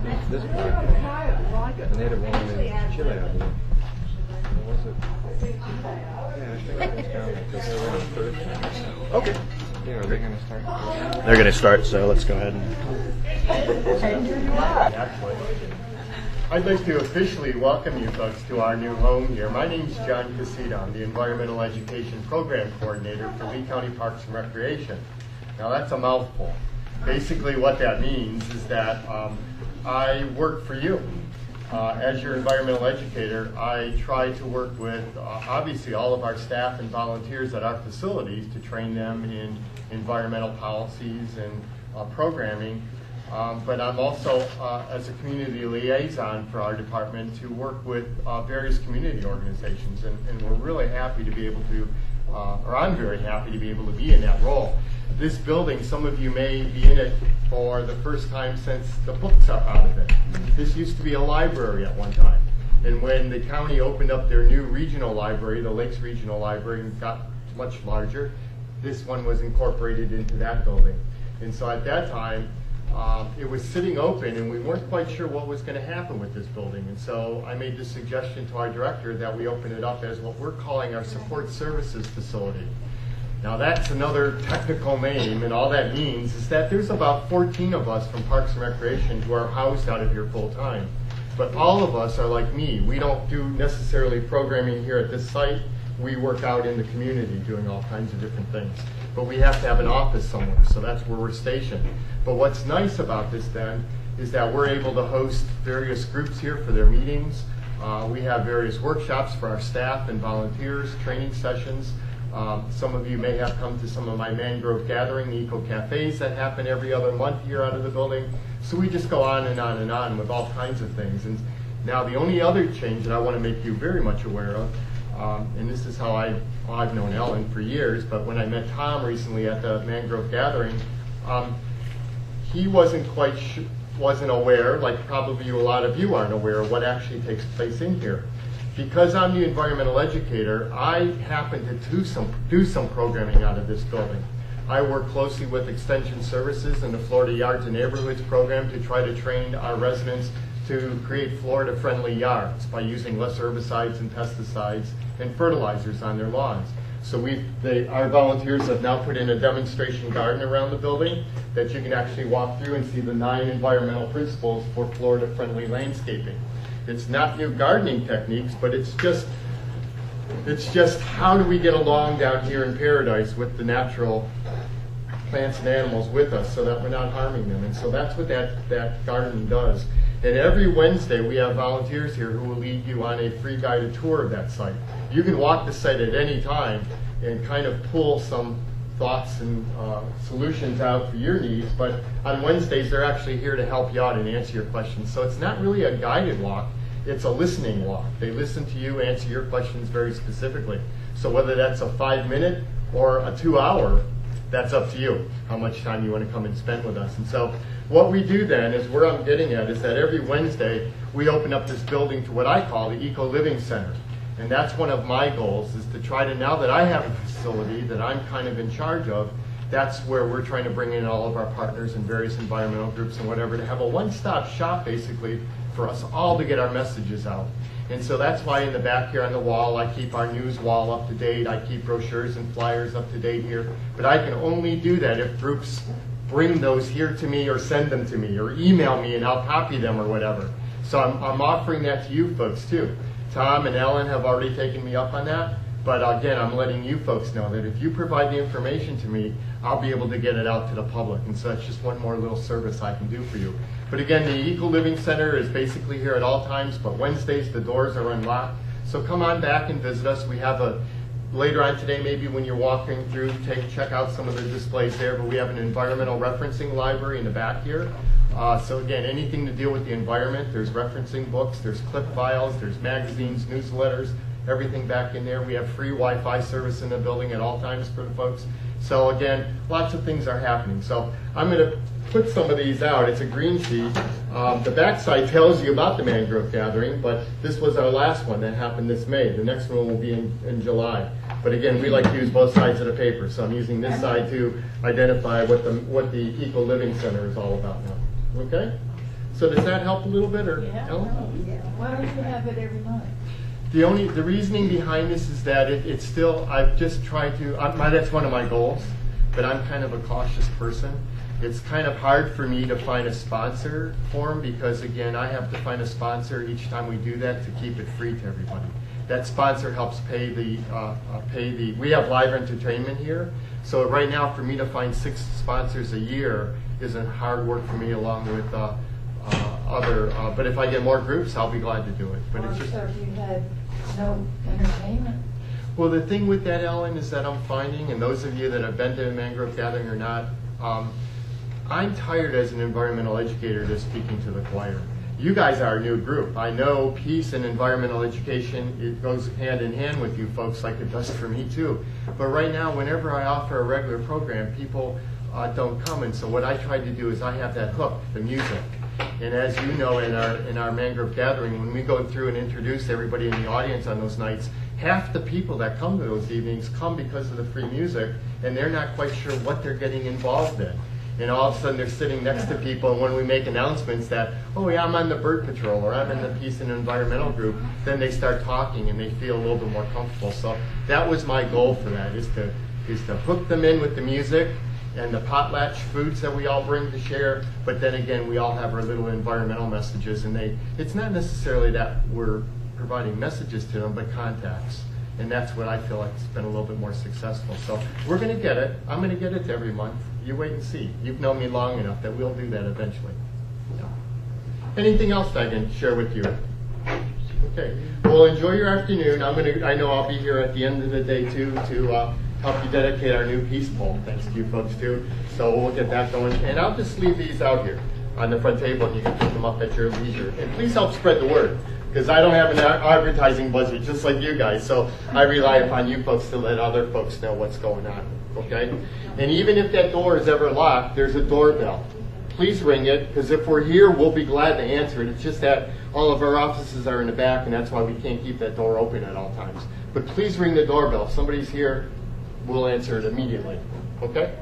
this part, the native one in Chile, I believe. What was it? Yeah, I think it's down there because they're running first. Okay. Yeah, are they going to start? They're going to start, so let's go ahead and... Actually, I'd like to officially welcome you folks to our new home here. My name's John Casita. I'm the Environmental Education Program Coordinator for Lee County Parks and Recreation. Now that's a mouthful. Basically what that means is that I work for you. As your environmental educator, I try to work with obviously all of our staff and volunteers at our facilities to train them in environmental policies and programming. But I'm also, as a community liaison for our department, to work with various community organizations. And we're really happy to be able to, or I'm very happy to be able to be in that role. This building, some of you may be in it for the first time since the books are out of it. This used to be a library at one time. And when the county opened up their new regional library, the Lakes Regional Library, and got much larger, this one was incorporated into that building. And so at that time, it was sitting open and we weren't quite sure what was going to happen with this building. And so I made the suggestion to our director that we open it up as what we're calling our support services facility. Now that's another technical name, and all that means is that there's about 14 of us from Parks and Recreation who are housed out of here full time. But all of us are like me. We don't do necessarily programming here at this site. We work out in the community doing all kinds of different things. But we have to have an office somewhere, so that's where we're stationed. But what's nice about this then is that we're able to host various groups here for their meetings. We have various workshops for our staff and volunteers, training sessions. Some of you may have come to some of my mangrove gathering, eco cafes that happen every other month here out of the building. So we just go on and on and on with all kinds of things. And now the only other change that I want to make you very much aware of, and this is how I've known Ellen for years, but when I met Tom recently at the mangrove gathering, he wasn't aware, like probably a lot of you aren't aware, of what actually takes place in here. Because I'm the environmental educator, I happen to do some programming out of this building. I work closely with Extension Services and the Florida Yards and Neighborhoods program to try to train our residents to create Florida-friendly yards by using less herbicides and pesticides and fertilizers on their lawns. So our volunteers have now put in a demonstration garden around the building that you can actually walk through and see the 9 environmental principles for Florida-friendly landscaping. It's not new gardening techniques, but it's just how do we get along down here in paradise with the natural plants and animals with us so that we're not harming them. And so that's what that garden does. And every Wednesday we have volunteers here who will lead you on a free guided tour of that site. You can walk the site at any time and kind of pull some thoughts and solutions out for your needs, but on Wednesdays they're actually here to help you out and answer your questions. So it's not really a guided walk, it's a listening walk. They listen to you, answer your questions very specifically. So whether that's a 5-minute or a 2-hour, that's up to you, how much time you want to come and spend with us. And so what we do then is, where I'm getting at is that every Wednesday we open up this building to what I call the Eco Living Center. And that's one of my goals, is to try to, now that I have a facility that I'm kind of in charge of, that's where we're trying to bring in all of our partners and various environmental groups and whatever, to have a one-stop shop basically for us all to get our messages out. And so that's why in the back here on the wall, I keep our news wall up to date. I keep brochures and flyers up to date here. But I can only do that if groups bring those here to me or send them to me or email me and I'll copy them or whatever. So I'm offering that to you folks too. Tom and Ellen have already taken me up on that, but again, I'm letting you folks know that if you provide the information to me, I'll be able to get it out to the public. And so that's just one more little service I can do for you. But again, the Eco Living Center is basically here at all times, but Wednesdays the doors are unlocked. So come on back and visit us. We have later on today, maybe when you're walking through, check out some of the displays there, but we have an environmental referencing library in the back here. So again, anything to deal with the environment, there's referencing books, there's clip files, there's magazines, newsletters, everything back in there. We have free Wi-Fi service in the building at all times for the folks. So again, lots of things are happening. So I'm going to put some of these out. It's a green sheet. The backside tells you about the mangrove gathering, but this was our last one that happened this May. The next one will be in July. But again, we like to use both sides of the paper, so I'm using this side to identify what the Eco Living Center is all about now. Okay? So does that help a little bit, or Yeah. Ellen? Why don't you have it every month? The reasoning behind this is that it's still, I've just tried to, that's one of my goals, but I'm kind of a cautious person. It's kind of hard for me to find a sponsor for them because, again, I have to find a sponsor each time we do that to keep it free to everybody. That sponsor helps pay the, we have live entertainment here. So right now, for me to find 6 sponsors a year isn't hard work for me, along with but if I get more groups, I'll be glad to do it. But it's just. So if you had no entertainment? Well, the thing with that, Ellen, is that I'm finding, and those of you that have been to a mangrove gathering or not, I'm tired as an environmental educator just speaking to the choir. You guys are a new group. I know peace and environmental education, it goes hand in hand with you folks like it does for me too. But right now, whenever I offer a regular program, people don't come. And so what I try to do is I have that hook, the music. And as you know, in our mangrove gathering, when we go through and introduce everybody in the audience on those nights, half the people that come to those evenings come because of the free music, and they're not quite sure what they're getting involved in. And all of a sudden they're sitting next to people, and when we make announcements that, oh yeah, I'm on the bird patrol, or I'm in the peace and environmental group, then they start talking and they feel a little bit more comfortable. So that was my goal for that, is to hook them in with the music and the potlatch foods that we all bring to share, but then again, we all have our little environmental messages, and it's not necessarily that we're providing messages to them, but contacts. And that's what I feel like has been a little bit more successful. So we're going to get it. I'm going to get it every month. You wait and see. You've known me long enough that we'll do that eventually. Yeah. Anything else that I can share with you? Okay. Well, enjoy your afternoon. I know I'll be here at the end of the day too to help you dedicate our new peace pole. Thanks to you folks too. So we'll get that going. And I'll just leave these out here on the front table, and you can pick them up at your leisure. And please help spread the word, because I don't have an advertising budget just like you guys, so I rely upon you folks to let other folks know what's going on, okay? And even if that door is ever locked, there's a doorbell. Please ring it, because if we're here, we'll be glad to answer it. It's just that all of our offices are in the back, and that's why we can't keep that door open at all times. But please ring the doorbell. If somebody's here, we'll answer it immediately, okay?